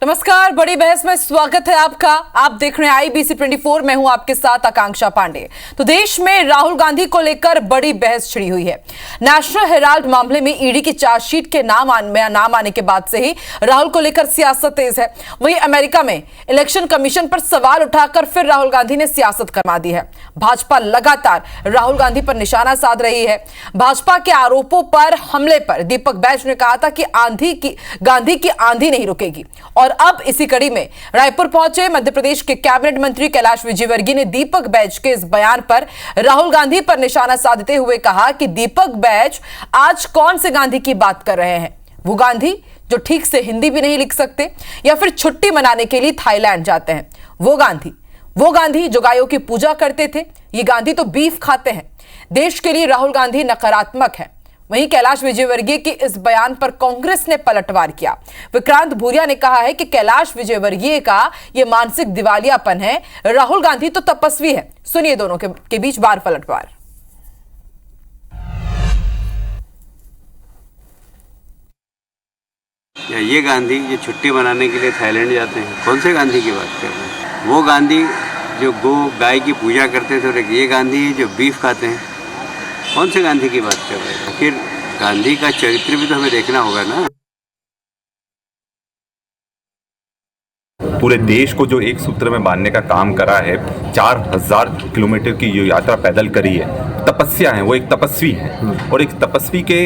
नमस्कार, बड़ी बहस में स्वागत है आपका। आप देख रहे हैं IBC 24। मैं हूं आपके साथ आकांक्षा पांडे। तो देश में राहुल गांधी को लेकर बड़ी बहस छिड़ी हुई है। नेशनल हेराल्ड मामले में ईडी की चार्जशीट के नाम आने के बाद से ही राहुल को लेकर सियासत तेज है। वहीं अमेरिका में इलेक्शन कमीशन पर सवाल उठाकर फिर राहुल गांधी ने सियासत करवा दी है। भाजपा लगातार राहुल गांधी पर निशाना साध रही है। भाजपा के आरोपों पर हमले पर दीपक बैज ने कहा था कि गांधी की आंधी नहीं रुकेगी। और अब इसी कड़ी में रायपुर पहुंचे मध्य प्रदेश के कैबिनेट मंत्री कैलाश विजयवर्गीय ने दीपक बैज के इस बयान पर राहुल गांधी पर निशाना साधते हुए कहा कि दीपक बैज आज कौन से गांधी की बात कर रहे हैं? वो गांधी जो ठीक से हिंदी भी नहीं लिख सकते या फिर छुट्टी मनाने के लिए थाईलैंड जाते हैं। वो गांधी जो गायों की पूजा करते थे। ये गांधी तो बीफ खाते हैं। देश के लिए राहुल गांधी नकारात्मक है। वहीं कैलाश विजयवर्गीय के इस बयान पर कांग्रेस ने पलटवार किया। विक्रांत भूरिया ने कहा है कि कैलाश विजयवर्गीय का यह मानसिक दिवालियापन है। राहुल गांधी तो तपस्वी है। सुनिए दोनों के बीच बार पलटवार। ये गांधी जो छुट्टी मनाने के लिए थाईलैंड जाते हैं, कौन से गांधी की बात कर रहे हैं? वो गांधी जो गाय की पूजा करते थे, और ये गांधी जो बीफ खाते हैं, कौन से गांधी की बात कर रहे हैं? आखिर गांधी का चरित्र भी तो हमें देखना होगा ना। पूरे देश को जो एक सूत्र में बांधने का काम करा है, 4000 किलोमीटर की जो यात्रा पैदल करी है, तपस्या है। वो एक तपस्वी है और एक तपस्वी के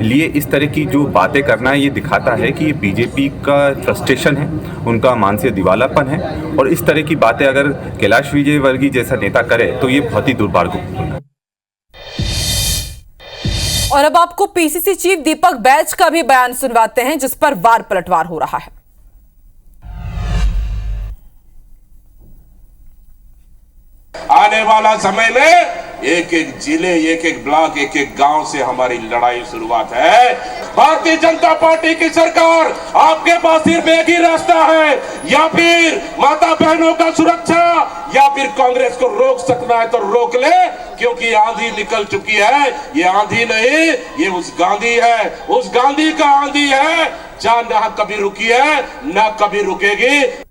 लिए इस तरह की जो बातें करना है, ये दिखाता है कि ये बीजेपी का फ्रस्ट्रेशन है, उनका मानसिक दिवालापन है। और इस तरह की बातें अगर कैलाश विजयवर्गीय जैसा नेता करे तो ये बहुत ही दुर्भाग्यपूर्ण है। और अब आपको पीसीसी चीफ दीपक बैज का भी बयान सुनवाते हैं, जिस पर वार पलटवार हो रहा है। आने वाला समय में एक एक जिले, एक एक ब्लॉक, एक एक गांव से हमारी लड़ाई शुरुआत है। भारतीय जनता पार्टी की सरकार, आपके पास सिर्फ एक ही रास्ता है, या फिर माता बहनों का सुरक्षा, या फिर कांग्रेस को रोक सकना है तो रोक ले, क्योंकि आंधी निकल चुकी है। ये आंधी नहीं, ये उस गांधी है, उस गांधी का आंधी है, जहां ना कभी रुकी है ना कभी रुकेगी।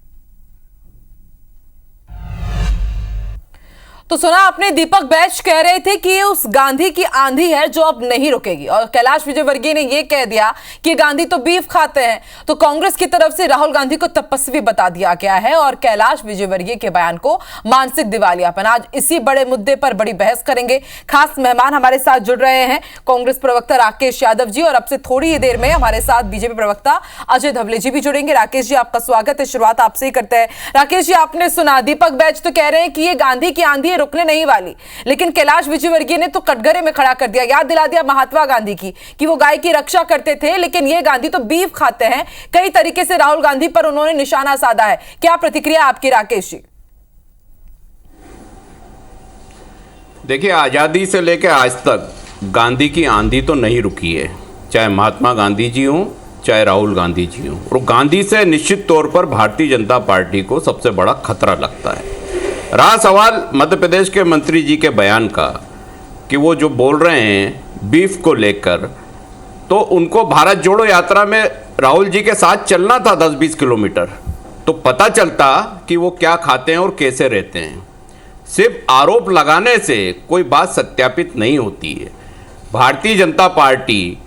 तो सुना आपने, दीपक बैज कह रहे थे कि ये उस गांधी की आंधी है जो अब नहीं रुकेगी। और कैलाश विजयवर्गीय ने यह कह दिया कि गांधी तो बीफ खाते हैं। तो कांग्रेस की तरफ से राहुल गांधी को तपस्वी बता दिया गया है और कैलाश विजयवर्गीय के बयान को मानसिक दिवालियापन। आज इसी बड़े मुद्दे पर बड़ी बहस करेंगे। खास मेहमान हमारे साथ जुड़ रहे हैं, कांग्रेस प्रवक्ता राकेश यादव जी, और अब से थोड़ी ही देर में हमारे साथ बीजेपी प्रवक्ता अजय धवले जी भी जुड़ेंगे। राकेश जी, आपका स्वागत है। शुरुआत आपसे ही करते हैं। राकेश जी, आपने सुना, दीपक बैज तो कह रहे हैं कि ये गांधी की आंधी रुकने नहीं वाली, लेकिन कैलाश विजयवर्गीय ने तो कटघरे में खड़ा कर दिया, याद दिला दिया महात्मा गांधी की कि वो गाय की रक्षा करते थे, लेकिन ये गांधी तो बीफ खाते हैं। कई तरीके से राहुल गांधी पर उन्होंने निशाना साधा है। क्या प्रतिक्रिया आपकी राकेश जी? देखिए, आजादी से लेकर आज तक गांधी की आंधी तो नहीं रुकी है, चाहे महात्मा गांधी जी हों चाहे राहुल गांधी जी हों। और गांधी से निश्चित तौर पर भारतीय जनता पार्टी को सबसे बड़ा खतरा लगता है। रहा सवाल मध्य प्रदेश के मंत्री जी के बयान का कि वो जो बोल रहे हैं बीफ को लेकर, तो उनको भारत जोड़ो यात्रा में राहुल जी के साथ चलना था 10-20 किलोमीटर, तो पता चलता कि वो क्या खाते हैं और कैसे रहते हैं। सिर्फ आरोप लगाने से कोई बात सत्यापित नहीं होती है। भारतीय जनता पार्टी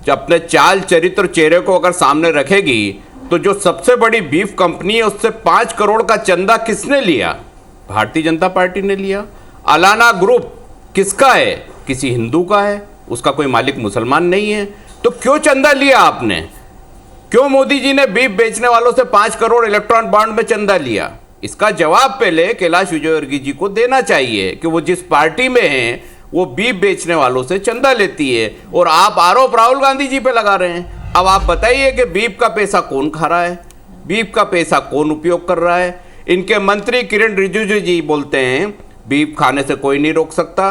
जब अपने चाल चरित्र और चेहरे को अगर सामने रखेगी, तो जो सबसे बड़ी बीफ कंपनी है उससे 5 करोड़ का चंदा किसने लिया? भारतीय जनता पार्टी ने लिया। अलाना ग्रुप किसका है? किसी हिंदू का है, उसका कोई मालिक मुसलमान नहीं है। तो क्यों चंदा लिया आपने? क्यों मोदी जी ने बीफ बेचने वालों से 5 करोड़ इलेक्ट्रॉन बॉन्ड में चंदा लिया? इसका जवाब पहले कैलाश विजयवर्गीय जी को देना चाहिए कि वो जिस पार्टी में हैं वो बीफ बेचने वालों से चंदा लेती है, और आप आरोप राहुल गांधी जी पे लगा रहे हैं। अब आप बताइए कि बीफ का पैसा कौन खा रहा है, बीफ का पैसा कौन उपयोग कर रहा है? इनके मंत्री किरण रिजिजू जी बोलते हैं बीफ खाने से कोई नहीं रोक सकता।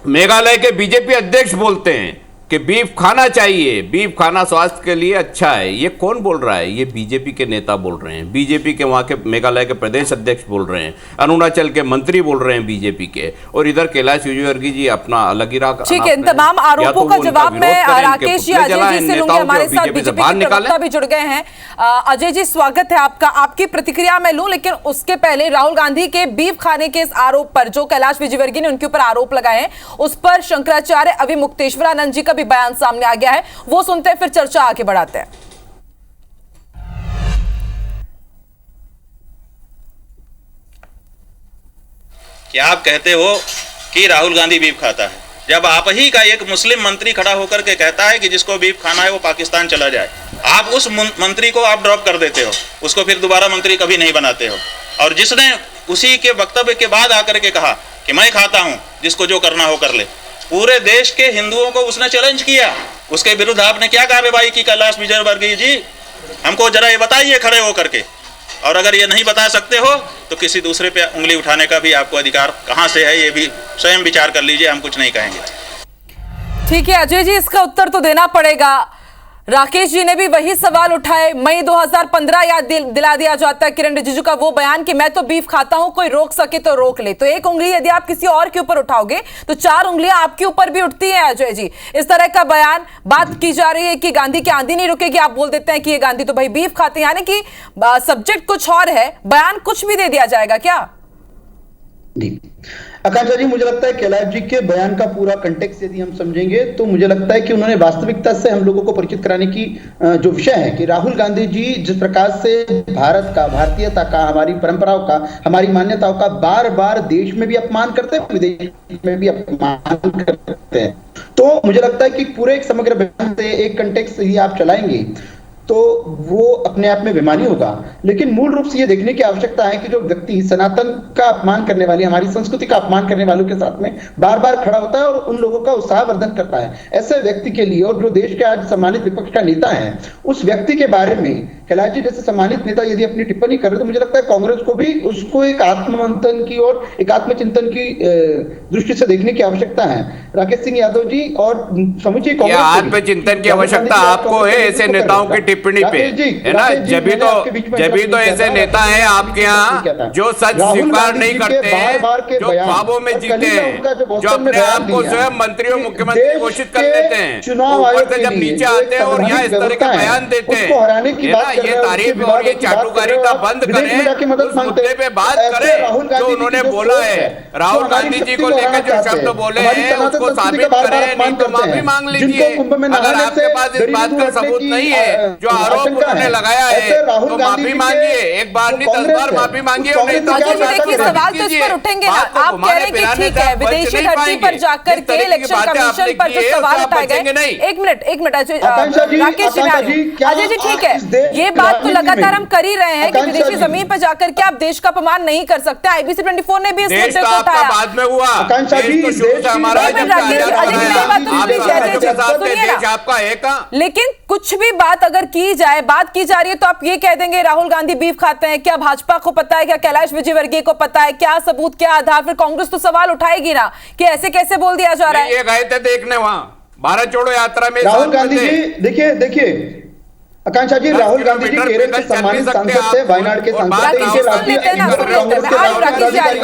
मेघालय के बीजेपी अध्यक्ष बोलते हैं कि बीफ खाना चाहिए, बीफ खाना स्वास्थ्य के लिए अच्छा है। ये कौन बोल रहा है? ये बीजेपी के नेता बोल रहे हैं, बीजेपी के वहाँ के मेघालय के प्रदेश अध्यक्ष बोल रहे हैं, अरुणाचल के मंत्री बोल रहे हैं बीजेपी के, और इधर कैलाश विजयवर्गीय जी अपना अलग ही राग। ठीक है, इन तमाम आरोपों का जवाब मैं राकेश जी, अजय जी से लूंगी। हमारे साथ बीजेपी के प्रवक्ता भी जुड़ गए हैं। अजय जी, स्वागत है आपका। आपकी प्रतिक्रिया मैं लूं, लेकिन उसके पहले राहुल गांधी के बीफ खाने के इस आरोप पर जो कैलाश विजयवर्गीय ने उनके ऊपर आरोप लगाए हैं, उस पर शंकराचार्य अभी मुक्तेश्वरानंद जी का भी बयान सामने आ गया है, वो सुनते हैं, फिर चर्चा आगे बढ़ाते हैं। क्या आप कहते हो कि राहुल गांधी बीफ खाता है, जब आप ही का एक मुस्लिम मंत्री खड़ा होकर के कहता है कि जिसको बीफ खाना है वो पाकिस्तान चला जाए, आप उस मंत्री को आप ड्रॉप कर देते हो, उसको फिर दोबारा मंत्री कभी नहीं बनाते हो। और जिसने उसी के वक्तव्य के बाद आकर के कहा कि मैं खाता हूं, जिसको जो करना हो कर ले, पूरे देश के हिंदुओं को उसने चैलेंज किया, उसके विरुद्ध आपने क्या कार्रवाई की? कैलाश विजयवर्गीय जी, हमको जरा ये बताइए खड़े होकर के। और अगर ये नहीं बता सकते हो तो किसी दूसरे पे उंगली उठाने का भी आपको अधिकार कहां से है, ये भी स्वयं विचार कर लीजिए, हम कुछ नहीं कहेंगे। ठीक है अजय जी, इसका उत्तर तो देना पड़ेगा। राकेश जी ने भी वही सवाल उठाए। मई 2015 याद दिला दिया जाता है किरण रिजिजू का वो बयान कि मैं तो बीफ खाता हूं, कोई रोक सके तो रोक ले। तो एक उंगली यदि आप किसी और के ऊपर उठाओगे तो 4 उंगलियां आपके ऊपर भी उठती हैं अजय जी। इस तरह का बयान, बात की जा रही है कि गांधी की आंधी नहीं रुकेगी, आप बोल देते हैं कि ये गांधी तो भाई बीफ खाते हैं, यानी कि सब्जेक्ट कुछ और है, बयान कुछ भी दे दिया जाएगा क्या? जी आकांक्षा जी, मुझे लगता है कैलाश जी के बयान का पूरा कंटेक्स्ट यदि हम समझेंगे तो मुझे लगता है कि उन्होंने वास्तविकता से हम लोगों को परिचित कराने की जो विषय है कि राहुल गांधी जी जिस प्रकार से भारत का, भारतीयता का, हमारी परंपराओं का, हमारी मान्यताओं का बार बार देश में भी अपमान करते हैं, विदेश में भी अपमान करते हैं। तो मुझे लगता है कि पूरे एक समग्र बयान से एक कंटेक्स्ट यदि आप चलाएंगे तो वो अपने आप में बेमानी होगा। लेकिन मूल रूप से ये देखने की आवश्यकता है कि जो व्यक्ति सनातन का अपमान करने वाली, हमारी संस्कृति का अपमान करने वालों के साथ में बार बार खड़ा होता है और उन लोगों का उत्साहवर्धन करता है, ऐसे व्यक्ति के लिए, और जो देश के आज सम्मानित विपक्ष का नेता है, उस व्यक्ति के बारे में कैलाश जी जैसे सम्मानित नेता यदि अपनी टिप्पणी कर रहे तो मुझे लगता है कांग्रेस को भी उसको एक आत्ममंथन की और एक आत्मचिंतन की दृष्टि से देखने की आवश्यकता है। राकेश सिंह यादव जी और समूची कांग्रेस आत्मचिंतन की आवश्यकता आपको है ऐसे नेताओं की टिप्पणी पे, है ना? जब भी तो ऐसे नेता हैं आपके यहाँ जो सच स्वीकार नहीं करते हैं, जो ख्वाबों में जीते हैं, जो अपने आप को स्वयं मंत्री और मुख्यमंत्री घोषित कर लेते हैं, ऊपर से जब नीचे आते हैं और यहाँ इस तरह के बयान देते हैं, ये तारीफ और ये चाटुकारी का बंद करें, उस मुद्दे पे बात करें जो उन्होंने बोला है। राहुल गांधी जी को लेकर जो शब्द बोले हैं उसको साबित करें, नहीं तो माफी मांग लीजिए। अगर आपके पास इस बात का सबूत नहीं है, जो आरोप उन्होंने लगाया है, तो माफी मांगिए, एक बार नहीं 10 बार माफी मांगिए। सवाल तो इस पर उठेंगे ना, आप कह रहे हैं कि ठीक है विदेशी धरती पर जाकर के इलेक्शन कमीशन पर जो सवाल उठाए गए, एक मिनट राकेश जी, ठीक है, ये बात तो लगातार हम कर ही रहे हैं कि विदेशी जमीन पर जाकर के आप देश का अपमान नहीं कर सकते। IBC 24 ने भी इस मुद्दे को उठाया। बाद में हुआ लेकिन कुछ भी बात अगर की जाए, बात की जा रही है तो आप ये कह देंगे राहुल गांधी बीफ खाते हैं, क्या भाजपा को पता है, क्या कैलाश विजयवर्गीय को पता है, क्या सबूत, क्या आधार? फिर कांग्रेस तो सवाल उठाएगी ना कि ऐसे कैसे बोल दिया जा रहा है। ये गए थे देखने वहां भारत जोड़ो यात्रा में राहुल गांधी जी, देखिए आकांक्षा जी, राहुल गांधी जी केरल के सम्मानित सांसद थे, वायनाड के सांसद थे, इनके राष्ट्रीय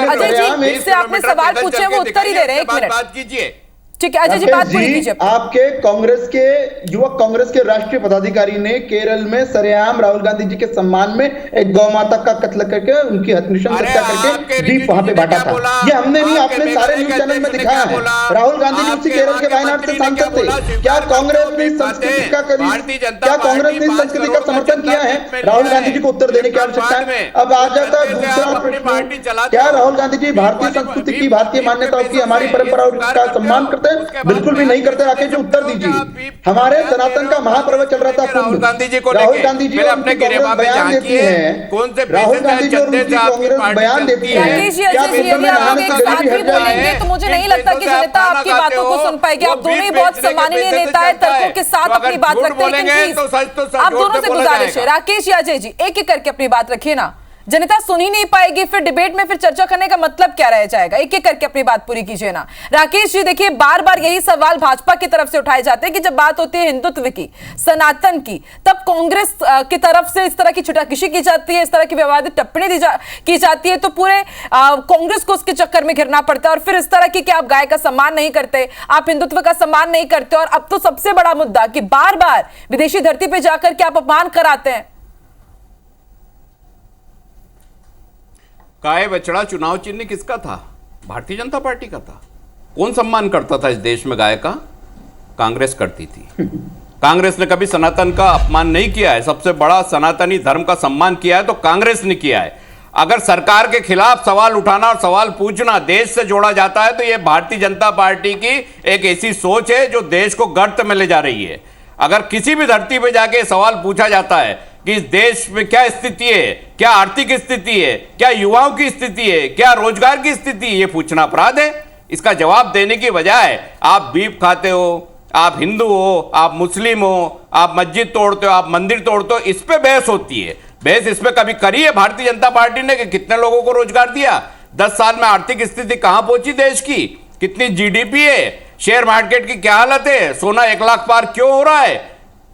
अजय जी से आपने सवाल पूछे वो उत्तर ही दे रहे हैं। एक मिनट बात कीजिए, ठीक है अजय जी, बात पूरी कीजिए। आपके कांग्रेस के युवक कांग्रेस के राष्ट्रीय पदाधिकारी ने केरल में सरेआम राहुल गांधी जी के सम्मान में एक गौ माता का कत्ल करके उनकी हत्या करके बीफ वहां पे बांटा था। ये हमने नहीं, आपने सारे न्यूज चैनल में दिखाया है। राहुल गांधी जी उसी केरल के वायनाड से सांसद थे। क्या कांग्रेस ने संस्कृति का समर्थन किया है? राहुल गांधी जी को उत्तर देने की आवश्यकता है। अब आ जाता है दूसरा प्रश्न, क्या राहुल गांधी जी भारतीय संस्कृति की, भारतीय मान्यताओं की, हमारी परंपराओं का सम्मान करते? बिल्कुल भी नहीं करते। राकेश जी उत्तर दीजिए। हमारे सनातन का महापर्व चल रहा था राहुल गांधी जी को राहुल गांधी जी अपने गिरेबा में बयान देती है, कौन से राहुल गांधी जी और उनकी कांग्रेस बयान देती है। तो मुझे नहीं लगता कि जनता आपकी बातों को सुन पाएगी। आप दोनों ही बहुत सम्माननीय नेता है, तर्कों के साथ अपनी बात रखते हैं, आप दोनों से गुजारिश है। राकेश या अजय जी एक एक करके अपनी बात रखिए ना। जनता सुन ही नहीं पाएगी, फिर डिबेट में फिर चर्चा करने का मतलब क्या रह जाएगा? एक एक करके अपनी बात पूरी कीजिए ना। राकेश जी देखिए, बार बार यही सवाल भाजपा की तरफ से उठाए जाते हैं कि जब बात होती है हिंदुत्व की, सनातन की, तब कांग्रेस की तरफ से इस तरह की छुटाकशी की जाती है, इस तरह की विवादित टिप्पणी की जाती है, तो पूरे कांग्रेस को उसके चक्कर में घिरना पड़ता है। और फिर इस तरह की कि आप गाय का सम्मान नहीं करते, आप हिंदुत्व का सम्मान नहीं करते, और अब तो सबसे बड़ा मुद्दा कि बार बार विदेशी धरती पर जाकर के आप अपमान कराते हैं। गाय बछड़ा चुनाव चिन्ह किसका था? भारतीय जनता पार्टी का था। कौन सम्मान करता था इस देश में गाय का? कांग्रेस करती थी। कांग्रेस ने कभी सनातन का अपमान नहीं किया है। सबसे बड़ा सनातनी धर्म का सम्मान किया है तो कांग्रेस ने किया है। अगर सरकार के खिलाफ सवाल उठाना और सवाल पूछना देश से जोड़ा जाता है तो यह भारतीय जनता पार्टी की एक ऐसी सोच है जो देश को गर्त में ले जा रही है। अगर किसी भी धरती पे जाके सवाल पूछा जाता है कि इस देश में क्या स्थिति है, क्या आर्थिक स्थिति है, क्या युवाओं की स्थिति है, क्या रोजगार की स्थिति है, ये पूछना अपराध है। इसका जवाब देने की बजाय आप बीफ खाते हो, आप हिंदू हो, आप मुस्लिम हो, आप मस्जिद तोड़ते हो, आप मंदिर तोड़ते हो, इस पे बहस होती है। बहस इस पे कभी करी है भारतीय जनता पार्टी ने कि कितने लोगों को रोजगार दिया? 10 साल में आर्थिक स्थिति कहां पहुंची देश की? कितनी जीडीपी है? शेयर मार्केट की क्या हालत है? सोना 1 लाख पार क्यों हो रहा है?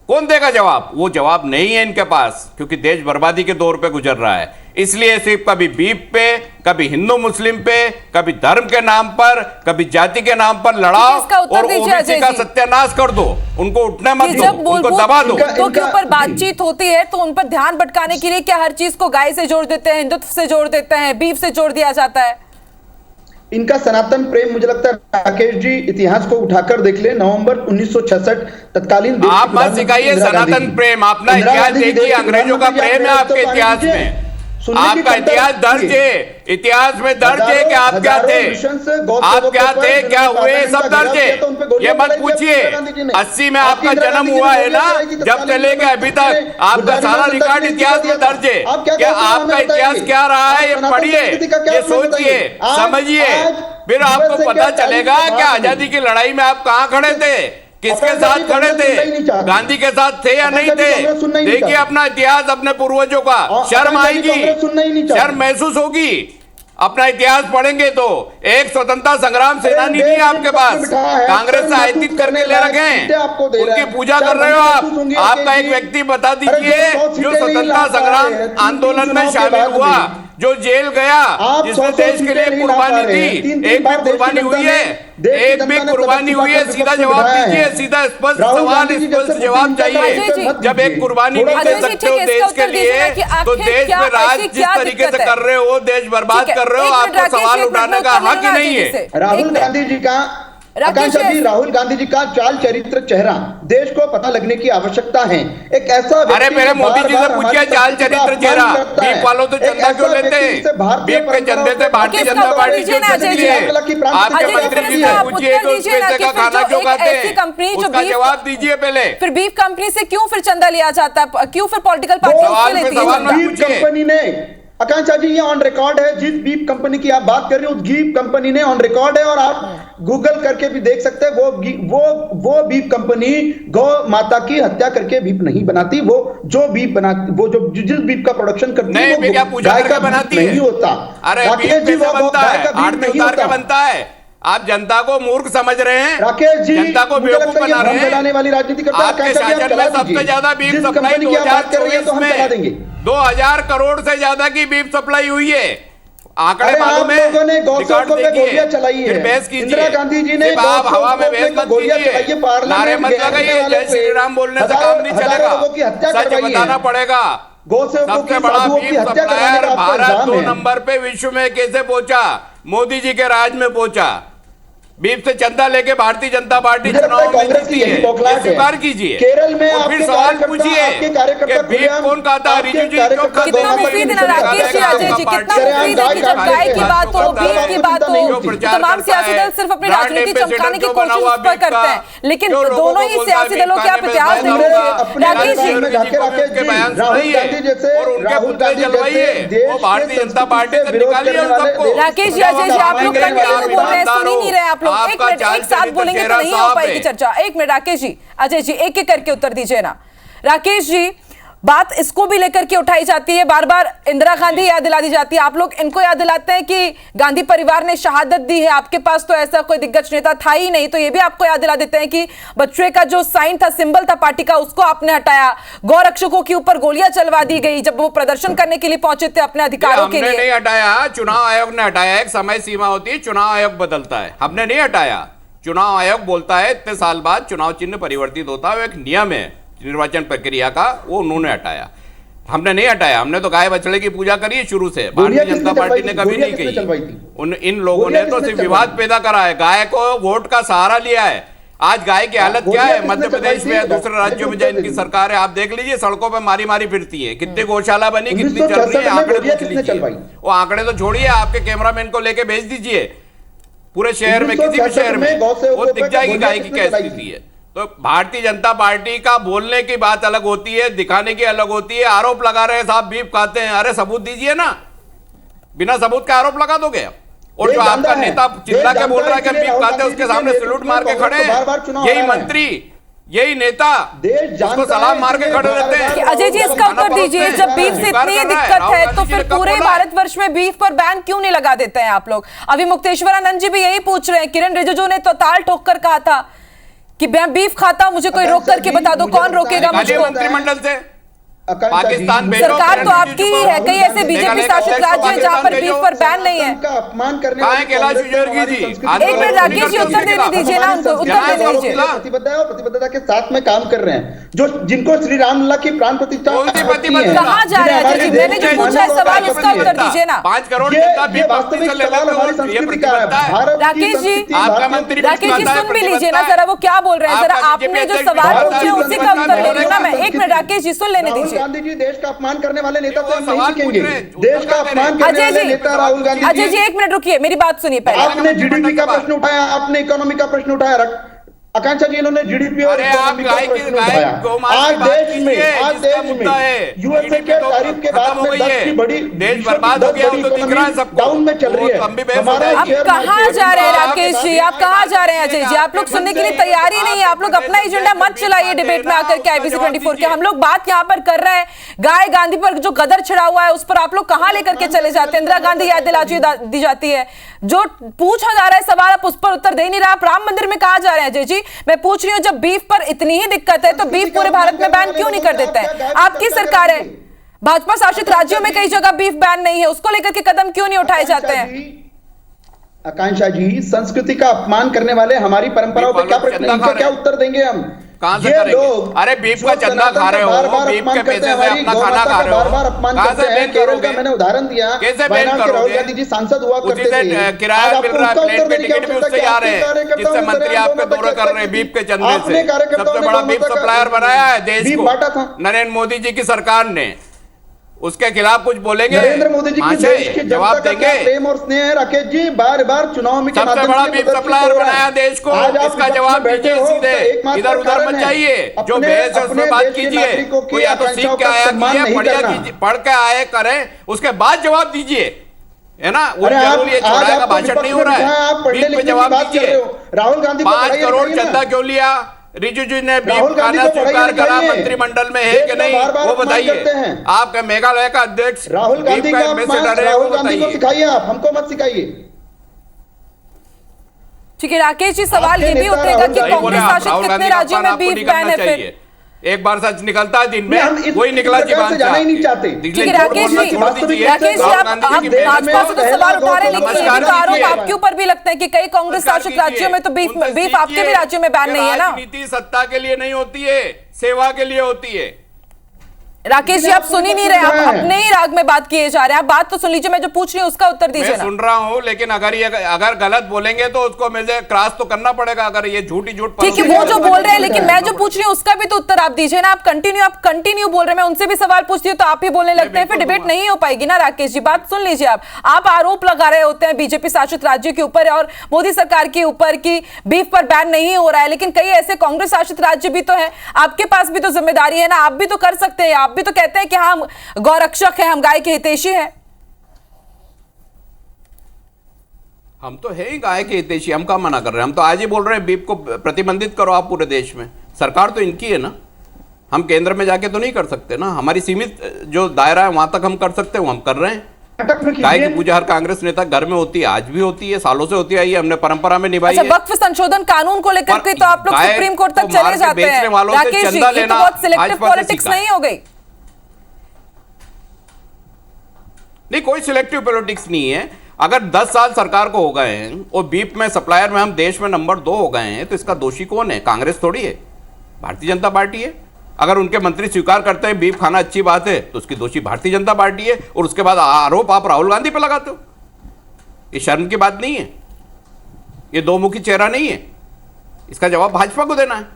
कौन देगा जवाब? वो जवाब नहीं है इनके पास, क्योंकि देश बर्बादी के दौर पे गुजर रहा है। इसलिए सिर्फ कभी बीफ पे, कभी हिंदू मुस्लिम पे, कभी धर्म के नाम पर, कभी जाति के नाम पर लड़ाओ और ओबीसी का सत्यानाश कर दो। उनको उठने मत दो, उनको दबा दो। तो के ऊपर बातचीत होती है तो उन पर ध्यान भटकाने के लिए क्या हर चीज को गाय से जोड़ देते हैं, हिंदुत्व से जोड़ देते हैं, बीफ से जोड़ दिया जाता है? इनका सनातन प्रेम, मुझे लगता है राकेश जी इतिहास को उठाकर देख ले। नवंबर 1966 तत्कालीन आप मत सिखाइए सनातन प्रेम, अपना इतिहास देखिए। अंग्रेजों का प्रेम है आपके इतिहास में, आपका इतिहास दर्ज है, इतिहास में दर्ज है कि आप क्या थे, आप क्या थे, क्या हुए, सब दर्ज है। ये मत पूछिए 80 में आपका जन्म हुआ है ना, जब से लेके अभी तक आपका सारा रिकॉर्ड इतिहास में दर्ज है। क्या आपका इतिहास क्या रहा है, ये पढ़िए, ये सोचिए, समझिए, फिर आपको पता चलेगा कि आजादी की लड़ाई में आप कहां खड़े थे, किसके साथ खड़े थे, गांधी के साथ थे या नहीं थे। देखिए अपना इतिहास, अपने पूर्वजों का, शर्म आएगी, शर्म महसूस होगी। अपना इतिहास पढ़ेंगे तो एक स्वतंत्रता संग्राम सेनानी नहीं है आपके पास, कांग्रेस से आयतित करके ले रखे हैं, उनकी पूजा कर रहे हो आप। आपका एक व्यक्ति बता दीजिए जो स्वतंत्रता संग्राम आंदोलन में शामिल हुआ, जो जेल गया, जिसने देश के लिए कुर्बानी दी। एक भी कुर्बानी हुई है? एक भी कुर्बानी हुई है? सीधा जवाब दीजिए, सीधा स्पष्ट सवाल, स्पष्ट जवाब चाहिए। जब एक कुर्बानी नहीं दे सकते हो देश के लिए तो देश में राज जिस तरीके से कर रहे हो, देश बर्बाद कर रहे हो, आपको सवाल उठाने का हक ही नहीं है। राहुल गांधी जी का, आकांक्षा जी, राहुल गांधी जी का चाल चरित्र चेहरा देश को पता लगने की आवश्यकता है। एक ऐसा, अरे मेरे मोदी जी से पूछिए चाल चरित्र चेहरा, बीफ वालों तो चंदा क्यों लेते हैं? बीफ के चंदे से भारतीय जनता पार्टी क्यों चलती है? आपके मंत्री जी से पूछिए कि उस पैसे का खाना क्यों खाते हैं, उसका जवाब दीजिए पहले। फिर बीफ कंपनी से क्यों फिर चंदा लिया जाता है? क्यों फिर पॉलिटिकल पार्टी कंपनी ने, आकांक्षा जी ये ऑन रिकॉर्ड है, जिस बीफ कंपनी की आप बात कर रहे हो उस बीफ कंपनी ने ऑन रिकॉर्ड है, और आप गूगल करके भी देख सकते हैं। वो बीफ कंपनी गौ माता की हत्या करके बीफ नहीं बनाती। वो जो बीफ बनाती, वो जो जिस बीफ का प्रोडक्शन करती है वो गाय का बनाती नहीं होता। अरे राकेश जी, वो बनता गाय है, का बीफ नहीं होता। बनता है। आप जनता को मूर्ख समझ रहे हैं, राकेश जी, जनता को बेवकूफ बना रहे हैं। वाली राजनीति करते हैं। आपके शासन में सबसे ज्यादा बीफ सप्लाई 2024 में 2000 करोड़ से ज्यादा की बीफ सप्लाई हुई है। आंकड़े मालूम है, रिकॉर्ड देखिए, फिर बहस कीजिए। इंदिरा गांधी जी ने आप हवा में बहस मत कीजिए, नारे मत लगाइए, जय श्री राम बोलने से काम नहीं चलेगा, सच बताना पड़ेगा। सबसे बड़ा बीफ सप्लायर भारत 2 नंबर पे विश्व में कैसे पहुंचा? मोदी जी के राज में पहुंचा। बीफ से चंदा लेके भारतीय जनता पार्टी चुनाव में जीती है, स्वीकार कीजिए। केरल में और फिर सवाल पूछिए कि बीफ कौन खाता है? रिजू जी क्यों खाता है? कितना मुफीद है राकेश जी, अजय जी, कितना मुफीद है कि जब गाय की बात हो, बीफ की बात हो, तमाम सियासी दल सिर्फ अपनी राजनीति चमकाने की कोशिश पर करते हैं, लेकिन दोनों ही सियासी दलों के आप इतिहास देखिए। राकेश जी, और उनके पुतले जलवाइए, वो भारतीय जनता पार्टी से निकालिए उन सबको। राकेश जी, अजय जी, आप लोग कंटिन्यू बोल रहे हैं, सुन ही नहीं रहे आप लोग। एक मिनट, एक साथ बोलेंगे तो नहीं हो पाएगी चर्चा। एक मिनट राकेश जी, अजय जी, एक एक करके उत्तर दीजिए ना। राकेश जी, बात इसको भी लेकर के उठाई जाती है, बार बार इंदिरा गांधी याद दिला दी जाती है। आप लोग इनको याद दिलाते हैं कि गांधी परिवार ने शहादत दी है, आपके पास तो ऐसा कोई दिग्गज नेता था ही नहीं, तो ये भी आपको याद दिला देते हैं कि बच्चे का जो साइन था, सिंबल था पार्टी का, उसको आपने हटाया। गौरक्षकों के ऊपर गोलियां चलवा दी गई जब वो प्रदर्शन करने के लिए पहुंचे थे अपने अधिकारों के लिए। नहीं हटाया, चुनाव आयोग ने हटाया। एक समय सीमा होती है, चुनाव आयोग बदलता है, हमने नहीं हटाया। चुनाव आयोग बोलता है इतने साल बाद चुनाव चिन्ह परिवर्तित होता है, वो एक नियम है निर्वाचन प्रक्रिया का, वो उन्होंने हटाया, हमने नहीं हटाया। हमने तो गाय बछड़े की पूजा करी है शुरू से, भारतीय जनता पार्टी ने कभी नहीं की। इन लोगों ने तो सिर्फ विवाद पैदा करा है, गाय को वोट का सहारा लिया है। आज गाय की हालत क्या है मध्य प्रदेश में, दूसरे राज्यों में जो इनकी सरकार है, आप देख लीजिए सड़कों पे मारी मारी फिरती है। कितनी गौशाला बनी, कितनी चल रही है, आंकड़े देख लीजिए। वो आंकड़े तो छोड़िए, आपके कैमरामैन को लेके भेज दीजिए पूरे शहर में, किसी भी शहर में, वो दिख जाएगी गाय की क्या स्थिति है। तो भारतीय जनता पार्टी का बोलने की बात अलग होती है, दिखाने की अलग होती है। आरोप लगा रहे हैं साहब बीफ खाते हैं, अरे सबूत दीजिए ना, बिना सबूत के आरोप लगा दोगे आप? और जो आपका नेता चिल्ला के बोल रहा है कि बीफ खाते हैं, उसके सामने सैल्यूट मार के खड़े हैं यही मंत्री, यही नेता, उसको सलाम मार के खड़े रहते हैं। अजय जी इसका उत्तर दीजिए, जब बीफ से इतनी दिक्कत है तो फिर पूरे भारतवर्ष में बीफ पर बैन क्यों नहीं लगा देते हैं आप लोग? अभी मुक्तेश्वर आनंद जी भी यही पूछ रहे हैं। किरण रिजिजू ने तो ताल ठोक कर कहा था कि मैं बीफ खाता हूं, मुझे कोई रोक करके बता दो, कौन रोकेगा मुझको? मंत्रिमंडल से पाकिस्तान सरकार तो आपकी ही है, कई ऐसे बीजेपी शासित राज्य हैं जहां पर बीफ पर बैन नहीं है। अपमान करने एक मिनट राकेश जी उत्तर देने दीजिए ना उनको, उत्तर देने दीजिए। प्रतिबद्धता के साथ में काम कर रहे हैं, जो जिनको श्री रामलला की प्राण प्रतिष्ठा कहाँ जा रहे हैं अजय जी? मैंने जो पूछा है सवाल उसका उत्तर दीजिए ना। 5 करोड़ वास्तविक सवाल हमारी संस्कृति का है। राकेश जी सुन भी लीजिए ना जरा, वो क्या बोल रहे हैं जरा, आपने जो सवाल पूछे उसी का उत्तर ले रही ना मैं। एक मिनट राकेश जी सुन लेने दीजिए। गांधी जी देश का अपमान करने वाले नेता से हम नहीं सीखेंगे, देश का अपमान करने वाले नेता राहुल गांधी। अजय जी एक मिनट रुकिए, मेरी बात सुनिए पहले। आपने जीडीपी का प्रश्न उठाया, आपने इकोनॉमी का प्रश्न उठाया, आकांक्षा जी इन्होंने जीडीपी और इकोनॉमी का प्रश्न उठाया। आज देश में यूएसए के तारीफ के बाद में 10 की बड़ी देश बर्बाद हो गया, तो दिख रहा है सबको, डाउन में चल रही है। आप कहाँ जा रहे हैं राकेश जी, आप कहाँ जा रहे हैं अजय जी? आप लोग सुनने के लिए तैयार ही नहीं है। आप लोग अपना एजेंडा मत चलाइए डिबेट में आकर के IBC 24 के। हम लोग बात यहाँ पर कर रहे हैं गाय गांधी पर जो गदर छिड़ा हुआ है, उस पर आप लोग कहाँ लेकर के चले जाते हैं? इंदिरा गांधी याद दिला दी जाती है, जो पूछा जा रहा है सवाल आप उस पर उत्तर दे नहीं रहा। आप राम मंदिर में कहाँ जा रहे हैं अजय जी? मैं पूछ रही हूँ, जब बीफ पर इतनी ही दिक्कत है तो बीफ पूरे भारत में बैन क्यों नहीं कर देते हैं? आपकी सरकार है, भाजपा शासित राज्यों में कई जगह बीफ बैन नहीं है, उसको लेकर के कदम क्यों नहीं उठाए जाते हैं? आकांक्षा जी संस्कृति का अपमान करने वाले हमारी परंपराओं पे क्या प्रश्न, इनका क्या उत्तर देंगे हम? कहां से करेंगे? अरे बीफ का चंदा खा रहे हो, बीफ के पैसे से अपना खाना खा रहे हो, बार-बार अपमान करते हैं। केरल का मैंने उदाहरण दिया, कैसे बैन करोगे? राहुल गांधी जी सांसद हुआ करते थे, किराया मिल रहा है, प्लेन पे टिकट भी उससे आ रहे हैं, जिससे मंत्री आपके दौरे कर रहे हैं बीफ के चंदे से। सबसे बड़ा बीफ सप्लायर बनाया है देश को नरेंद्र मोदी जी की सरकार ने, उसके खिलाफ कुछ बोलेंगे? नरेंद्र मोदी जी की देश की जवाब जनता का क्या प्रेम और स्नेह है राकेश जी? बार बार चुनाव में सबसे बड़ा बीफ सप्लायर बनाया देश को, इसका जवाब दीजिए सीधे, इधर उधर मत जाइए। जो बहस है उसमें बात कीजिए, कोई या तो सीख के आया कीजिए, पढ़ के आए करें, उसके बाद जवाब दीजिए, है ना? वो जरूर ये चौड़ाई का भाषण नहीं हो रहा है, बीफ पे जवाब दीजिए। राहुल गांधी 5 करोड़ चंदा क्यों लिया? रिजिजू ने बीफ खाना स्वीकार करा, मंत्रिमंडल में है कि नहीं वो बताइए। आपका मेघालय का अध्यक्ष राहुल गांधी का अपमान राहुल गांधी को सिखाइए, आप हमको मत सिखाइए। ठीक है राकेश जी, सवाल ये भी उठेगा कि कांग्रेस शासित कितने राज्यों में बीफ बैन है? फिर एक बार सच निकलता है दिन में, वही निकला जीवन जाना ही नहीं चाहते। ठीक है राकेश जी, आप भाजपा से तो सवाल उठा रहे हैं, लेकिन ये भी तो आरोप आपके ऊपर भी लगता है कि कई कांग्रेस शासित राज्यों में तो बीफ आपके भी राज्यों में बैन नहीं है ना? राजनीति सत्ता के लिए नहीं होती है, सेवा के लिए होती है। राकेश जी आप सुन ही नहीं रहे, आप अपने ही राग में बात किए जा रहे हैं। आप बात तो सुन लीजिए, मैं जो पूछ रही हूँ उसका उत्तर दीजिए ना। सुन रहा हूँ, लेकिन अगर गलत बोलेंगे तो उसको मुझे क्रॉस तो करना पड़ेगा। अगर ये झूठी झूठ ठीक है, वो जो बोल रहे हैं, लेकिन मैं जो पूछ रही हूँ उसका भी तो उत्तर आप दीजिए ना। आप कंटिन्यू बोल रहे हैं, मैं उनसे भी सवाल पूछती हूँ तो आप ही बोलने लगते हैं, फिर डिबेट नहीं हो पाएगी ना। राकेश जी बात सुन लीजिए, आप आरोप लगा रहे होते हैं बीजेपी शासित राज्यों के ऊपर और मोदी सरकार के ऊपर कि बीफ पर बैन नहीं हो रहा है, लेकिन कई ऐसे कांग्रेस शासित राज्य भी तो है, आपके पास भी तो जिम्मेदारी है ना, आप भी तो कर सकते हैं। आप भी तो कहते हैं कि हाँ गौरक्षक है, हम गाय के हितैषी हैं। हम तो है ही गाय के हितैषी, हम क्या मना कर रहे हैं? हम तो आज ही बोल रहे हैं बीफ को प्रतिबंधित करो आप पूरे देश में, सरकार तो इनकी है ना। हम केंद्र में जाके तो नहीं कर सकते ना, हमारी सीमित जो दायरा है वहां तक हम कर सकते हैं, वो हम कर रहे हैं। गाय की पूजा हर कांग्रेस नेता घर में होती है, आज भी होती है, सालों से होती आई है, हमने परंपरा में निभाई है। वक्फ संशोधन कानून को लेकर के तो आप लोग सुप्रीम कोर्ट तक चले जाते हैं राकेश जी, ये तो बहुत सिलेक्टिव पॉलिटिक्स नहीं हो गई? नहीं, कोई सिलेक्टिव पॉलिटिक्स नहीं है। अगर 10 साल सरकार को हो गए हैं और बीफ में सप्लायर में हम देश में नंबर 2 हो गए हैं, तो इसका दोषी कौन है? कांग्रेस थोड़ी है, भारतीय जनता पार्टी है। अगर उनके मंत्री स्वीकार करते हैं बीफ खाना अच्छी बात है, तो उसकी दोषी भारतीय जनता पार्टी है, और उसके बाद आरोप आप राहुल गांधी पे लगाते हो। ये शर्म की बात नहीं है, ये दो मुखी चेहरा नहीं है, इसका जवाब भाजपा को देना है।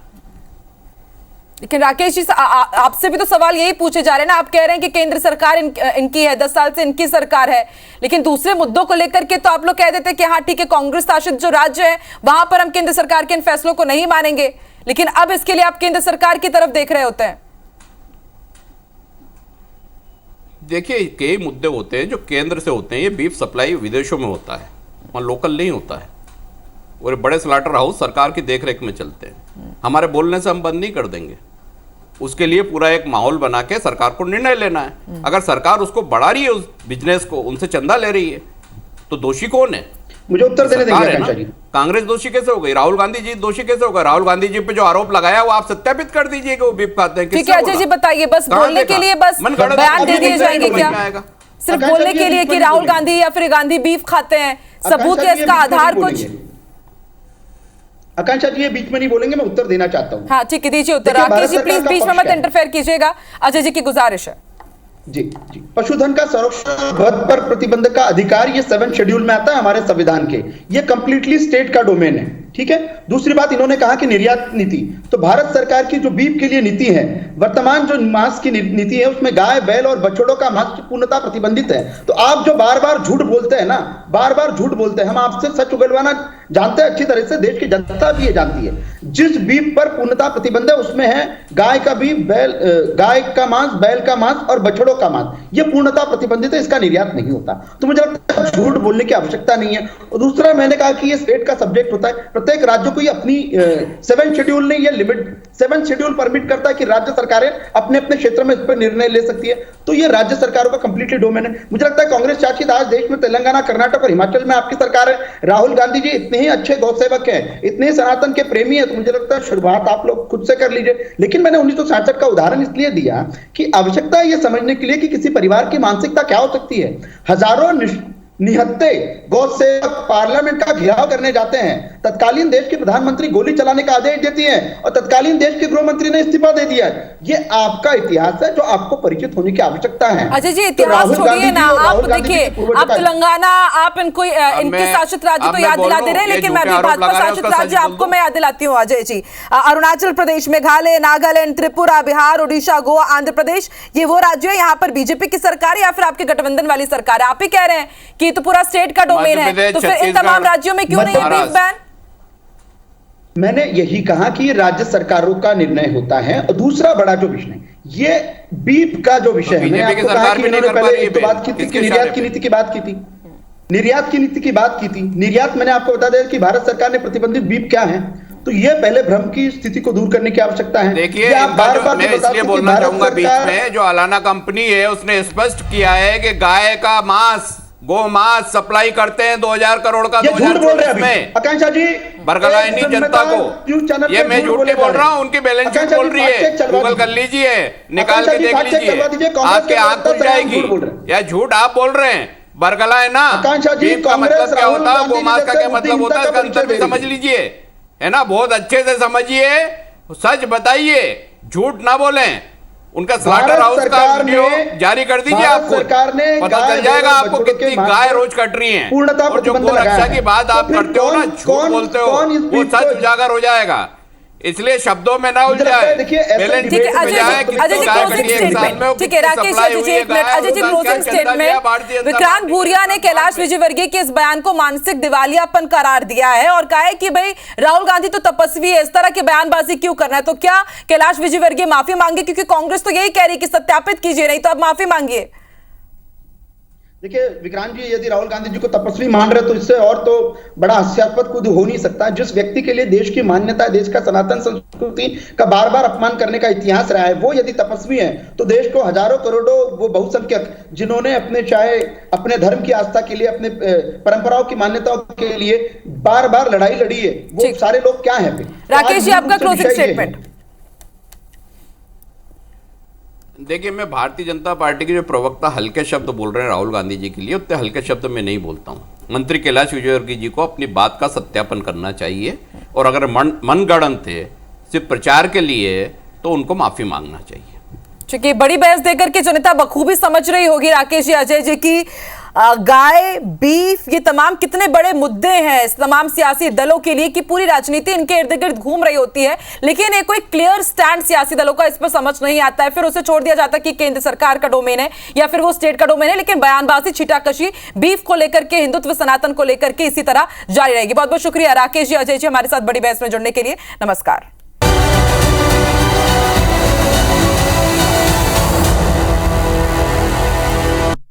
लेकिन राकेश जी, आपसे भी तो सवाल यही पूछे जा रहे हैं ना, आप कह रहे हैं कि केंद्र सरकार इनकी है, 10 साल से इनकी सरकार है, लेकिन दूसरे मुद्दों को लेकर के तो आप लोग कह देते हैं कि हाँ ठीक है, कांग्रेस शासित जो राज्य है वहां पर हम केंद्र सरकार के इन फैसलों को नहीं मानेंगे, लेकिन अब इसके लिए आप केंद्र सरकार की तरफ देख रहे होते हैं। देखिए, कई मुद्दे होते हैं जो केंद्र से होते हैं। ये बीफ सप्लाई विदेशों में होता है, वहाँ लोकल नहीं होता है, और बड़े स्लॉटर हाउस सरकार की देखरेख में चलते हैं। हमारे बोलने से हम बंद नहीं कर देंगे, उसके लिए पूरा एक माहौल बना के सरकार को निर्णय लेना है। अगर सरकार उसको बढ़ा रही है, उस बिजनेस को, उनसे चंदा ले रही है, तो दोषी कौन है? मुझे उत्तर देने देंगे? कांग्रेस दोषी कैसे हो गई? राहुल गांधी जी दोषी कैसे हो गए? राहुल गांधी जी पे जो आरोप लगाया वो आप सत्यापित कर दीजिए कि वो बीफ खाते हैं। ठीक है अजय जी, बताइए, बस बोलने के लिए बस बयान दे दिए जाएंगे क्या? सिर्फ बोलने के लिए कि राहुल गांधी या फिर गांधी बीफ खाते हैं, सबूत या इसका आधार कुछ? आकांक्षा जी, ये बीच में नहीं बोलेंगे, मैं उत्तर देना चाहता हूँ। हाँ ठीक है, दीजिए उत्तर। राकेश जी प्लीज बीच में मत इंटरफेयर कीजिएगा, अजय जी की गुजारिश है। जी जी, पशुधन का संरक्षण पर प्रतिबंध का अधिकार ये 7 शेड्यूल में आता है हमारे संविधान के। ये कंप्लीटली स्टेट का डोमेन है, ठीक है। दूसरी बात, इन्होंने कहा कि निर्यात नीति, तो भारत सरकार की जो बीफ के लिए नीति है, वर्तमान जो मांस की नीति है, उसमें गाय, बैल और बछड़ों का मांस पूर्णतः प्रतिबंधित है। तो आप जो बार बार झूठ बोलते हैं ना, बार बार झूठ बोलते हैं, हम आपसे सच उगलवाना जानते हैं अच्छी तरह से, देश की जनता भी ये जानती है। जिस बीफ पर पूर्णतः प्रतिबंध है उसमें है गाय का बीफ, गाय का मांस, बैल का मांस और बछड़ों का मांस, ये पूर्णतः प्रतिबंधित है, इसका निर्यात नहीं होता। तो मुझे लगता है झूठ बोलने की आवश्यकता नहीं है। और दूसरा, मैंने कहा कि ये स्टेट का सब्जेक्ट होता है, प्रत्येक राज्य को ये अपनी 7 शेड्यूल नहीं, ये लिमिट 7 शेड्यूल परमिट करता है कि राज्य सरकारें अपने अपने क्षेत्र में इस पर निर्णय ले सकती है। तो ये राज्य सरकारों का कंप्लीटली डोमेन है। मुझे लगता है कांग्रेस शासित आज देश में तेलंगाना, कर्नाटक और हिमाचल में आपकी सरकार है। राहुल गांधी जी इतने ही अच्छे गौसेवक हैं, इतने ही सनातन के प्रेमी है, तो मुझे लगता है शुरुआत आप लोग खुद से कर लीजिए। लेकिन मैंने 1966 का उदाहरण इसलिए दिया कि आवश्यकता है यह समझने के लिए कि किसी परिवार की मानसिकता क्या हो सकती है। हजारों निहत्ते गौसेवक पार्लियामेंट का घेराव करने जाते हैं, तत्कालीन देश के प्रधानमंत्री गोली चलाने का आदेश देती हैं और तत्कालीन देश के गृह मंत्री ने इस्तीफा दे दिया है। ये आपका इतिहास है जो आपको परिचित होने की आवश्यकता है। अजय जी, इतिहास छोड़िए ना, आप देखिए, आप तेलंगाना, आप इनको इनके शासित राज्य तो याद दिला दे रहे हैं, लेकिन मैं भी भाजपा शासित राज्य आपको मैं याद दिलाती हूँ अजय जी। अरुणाचल प्रदेश, मेघालय, नागालैंड, त्रिपुरा, बिहार, उड़ीसा, गोवा, आंध्र प्रदेश, ये वो राज्य है यहाँ पर बीजेपी की सरकार या फिर आपके गठबंधन वाली सरकार है? आप ही कह रहे हैं कि तो पूरा स्टेट का डोमेन है, तो फिर इन तमाम राज्यों में क्यों नहीं है बीफ बैन? मैंने यही कहा कि ये राज्य सरकारों का निर्णय होता है। और दूसरा बड़ा जो विषय, ये बीफ का जो विषय है, मैंने आपको कहा कि इन्होंने पहले एक बात की थी कि निर्यात की नीति की बात की थी, निर्यात की नीति की बात की थी। निर्यात मैंने आपको बता दिया कि भारत सरकार ने प्रतिबंधित बीफ क्या है, तो ये पहले भ्रम की स्थिति को दूर करने की आवश्यकता है। देखिए, मैं इसलिए बोलना चाहूंगा बीच में, जो अलाना कंपनी है उसने स्पष्ट किया है कि गाय का मांस, गो मांस सप्लाई करते हैं 2000 करोड़ का 2024 में। आकांक्षा जी, बरगलाए नहीं जनता को, ये मैं झूठ नहीं बोल रहा हूं, उनकी बैलेंस शीट बोल रही है, गूगल कर लीजिए, निकाल के देख लीजिए, आपके आंख खुल जाएगी। या झूठ आप बोल रहे हैं, बरगलाए ना, बीफ का मतलब क्या होता है, गो मांस का क्या मतलब होता है, इसका अंतर भी समझ लीजिए, है ना, बहुत अच्छे से समझिए, सच बताइए, झूठ ना बोलें। उनका स्लॉटर हाउस का वीडियो जारी कर दीजिए, आपको पता चल जाएगा आपको कितनी गाय रोज कट रही हैं। और जो गोरक्षा की बात आप करते हो ना, झूठ बोलते हो, वो सच उजागर हो जाएगा। इसलिए शब्दों में ना उलझाए, ठीक है अजय जी, ठीक है राकेश, अजय जी एक minute, Ajay ji closing statement, Vikrant Bhuria ने कैलाश विजयवर्गीय के इस बयान को मानसिक दिवालियापन करार दिया है और कहा है कि भाई राहुल गांधी तो तपस्वी है, इस तरह की बयानबाजी क्यों करना है? तो क्या कैलाश विजयवर्गीय माफी मांगे? क्योंकि कांग्रेस तो यही कह रही है कि सत्यापित कीजिए, नहीं तो अब माफी मांगिए। देखिए विक्रांत जी, यदि राहुल गांधी जी को तपस्वी मान रहे तो इससे और तो बड़ा हास्यास्पद कुछ हो नहीं सकता। जिस व्यक्ति के लिए देश की मान्यता, देश का सनातन संस्कृति का बार बार अपमान करने का इतिहास रहा है, वो यदि तपस्वी है तो देश को हजारों करोड़ों वो बहुसंख्यक जिन्होंने अपने चाहे अपने धर्म की आस्था के लिए, अपने परंपराओं की मान्यताओं के लिए बार बार लड़ाई लड़ी है, वो सारे लोग क्या है? राकेश जी, आपका क्लोजिंग स्टेटमेंट। देखिए, मैं भारतीय जनता पार्टी के जो प्रवक्ता हल्के शब्द बोल रहे हैं राहुल गांधी जी के लिए, उतने हल्के शब्द में नहीं बोलता हूं। मंत्री कैलाश विजयवर्गीय जी को अपनी बात का सत्यापन करना चाहिए, और अगर मनगढ़ंत थे सिर्फ प्रचार के लिए तो उनको माफी मांगना चाहिए। चूंकि बड़ी बहस देकर के जनता बखूबी समझ रही होगी राकेश जी, अजय जी की गाय, बीफ, ये तमाम कितने बड़े मुद्दे हैं इस तमाम सियासी दलों के लिए कि पूरी राजनीति इनके इर्द गिर्द घूम रही होती है, लेकिन एक कोई क्लियर स्टैंड सियासी दलों का इस पर समझ नहीं आता है। फिर उसे छोड़ दिया जाता है कि केंद्र सरकार का डोमेन है या फिर वो स्टेट का डोमेन है, लेकिन बयानबाजी, छीटाकशी बीफ को लेकर के, हिंदुत्व सनातन को लेकर के इसी तरह जारी रहेगी। बहुत बहुत शुक्रिया राकेश जी, अजय जी, हमारे साथ बड़ी बहस में जुड़ने के लिए। नमस्कार।